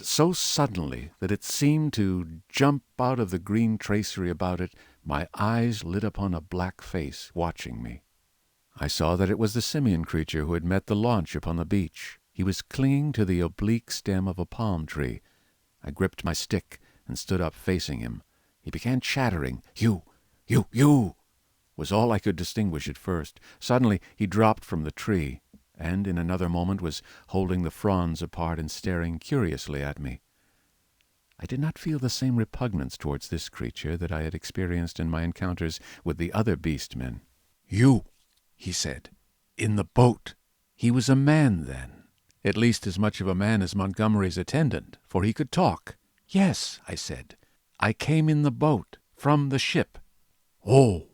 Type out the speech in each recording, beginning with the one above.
so suddenly that it seemed to jump out of the green tracery about it. My eyes lit upon a black face watching me. I saw that it was the simian creature who had met the launch upon the beach. He was clinging to the oblique stem of a palm tree. I gripped my stick and stood up facing him. He began chattering. You was all I could distinguish at first. Suddenly he dropped from the tree, and in another moment was holding the fronds apart and staring curiously at me. I did not feel the same repugnance towards this creature that I had experienced in my encounters with the other beast men. "You," he said, "in the boat." He was a man, then. At least as much of a man as Montgomery's attendant, for he could talk. "Yes," I said. "I came in the boat, from the ship." "Oh,"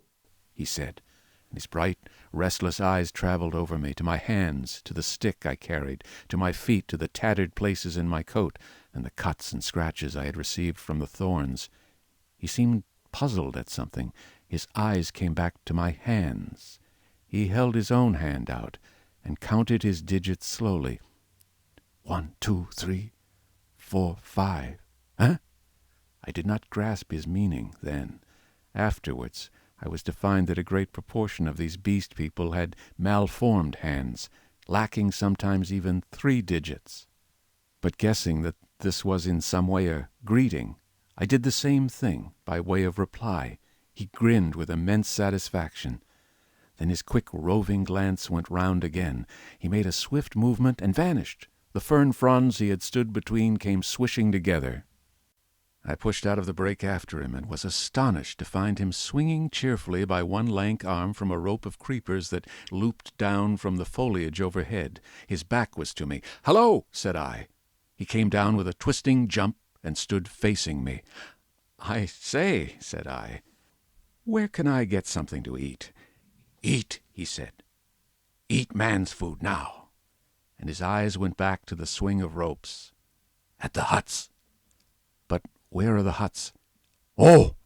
he said, and his bright, restless eyes traveled over me, to my hands, to the stick I carried, to my feet, to the tattered places in my coat, and the cuts and scratches I had received from the thorns. He seemed puzzled at something. His eyes came back to my hands. He held his own hand out, and counted his digits slowly. 1, 2, 3, 4, 5. Huh? I did not grasp his meaning then. Afterwards, I was to find that a great proportion of these beast people had malformed hands, lacking sometimes even 3 digits. But guessing that this was in some way a greeting, I did the same thing by way of reply. He grinned with immense satisfaction. Then his quick roving glance went round again. He made a swift movement and vanished. The fern fronds he had stood between came swishing together. I pushed out of the brake after him, and was astonished to find him swinging cheerfully by one lank arm from a rope of creepers that looped down from the foliage overhead. His back was to me. "Hello!" said I. He came down with a twisting jump and stood facing me. "I say," said I, "where can I get something to eat?" "Eat," he said. "Eat man's food now." And his eyes went back to the swing of ropes. "At the huts." "But where are the huts?" "Oh!"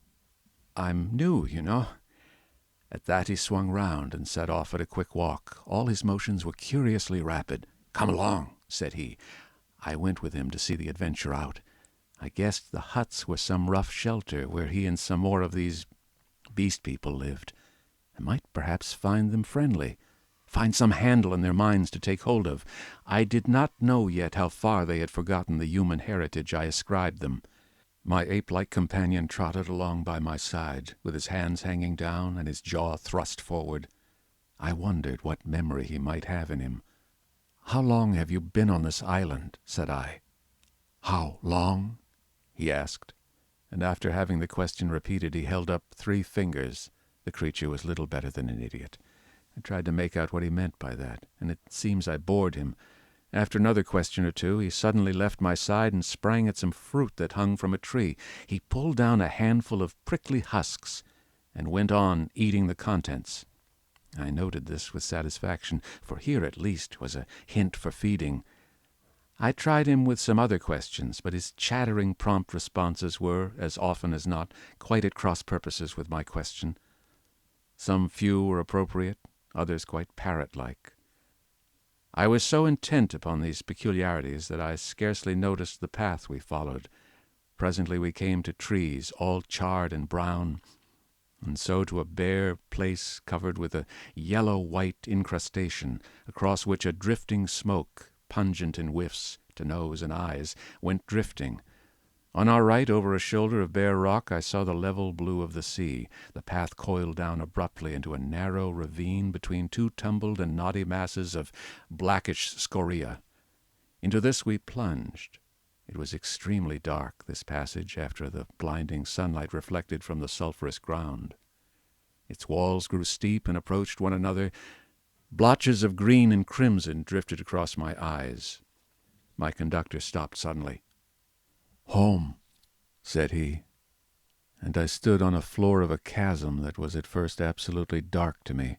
"I'm new, you know." At that he swung round and set off at a quick walk. All his motions were curiously rapid. "Come along," said he. I went with him to see the adventure out. I guessed the huts were some rough shelter where he and some more of these beast people lived. I might perhaps find them friendly, find some handle in their minds to take hold of. I did not know yet how far they had forgotten the human heritage I ascribed them. My ape-like companion trotted along by my side, with his hands hanging down and his jaw thrust forward. I wondered what memory he might have in him. "How long have you been on this island?" said I. "How long?" he asked, and after having the question repeated, he held up 3 fingers. The creature was little better than an idiot. I tried to make out what he meant by that, and it seems I bored him. After another question or two, he suddenly left my side and sprang at some fruit that hung from a tree. He pulled down a handful of prickly husks and went on eating the contents. I noted this with satisfaction, for here at least was a hint for feeding. I tried him with some other questions, but his chattering, prompt responses were, as often as not, quite at cross purposes with my question. Some few were appropriate, others quite parrot-like. I was so intent upon these peculiarities that I scarcely noticed the path we followed. Presently we came to trees, all charred and brown, and so to a bare place covered with a yellow-white incrustation, across which a drifting smoke, pungent in whiffs to nose and eyes, went drifting. On our right, over a shoulder of bare rock, I saw the level blue of the sea. The path coiled down abruptly into a narrow ravine between 2 tumbled and knotty masses of blackish scoria. Into this we plunged. It was extremely dark, this passage, after the blinding sunlight reflected from the sulphurous ground. Its walls grew steep and approached one another. Blotches of green and crimson drifted across my eyes. My conductor stopped suddenly. "Home," said he, and I stood on a floor of a chasm that was at first absolutely dark to me.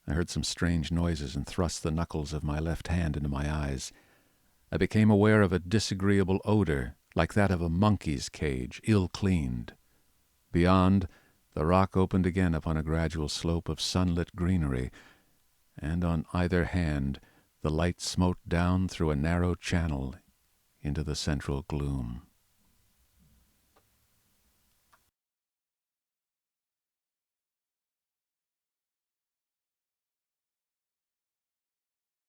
I heard some strange noises and thrust the knuckles of my left hand into my eyes. I became aware of a disagreeable odor, like that of a monkey's cage, ill-cleaned. Beyond, the rock opened again upon a gradual slope of sunlit greenery, and on either hand the light smote down through a narrow channel into the central gloom.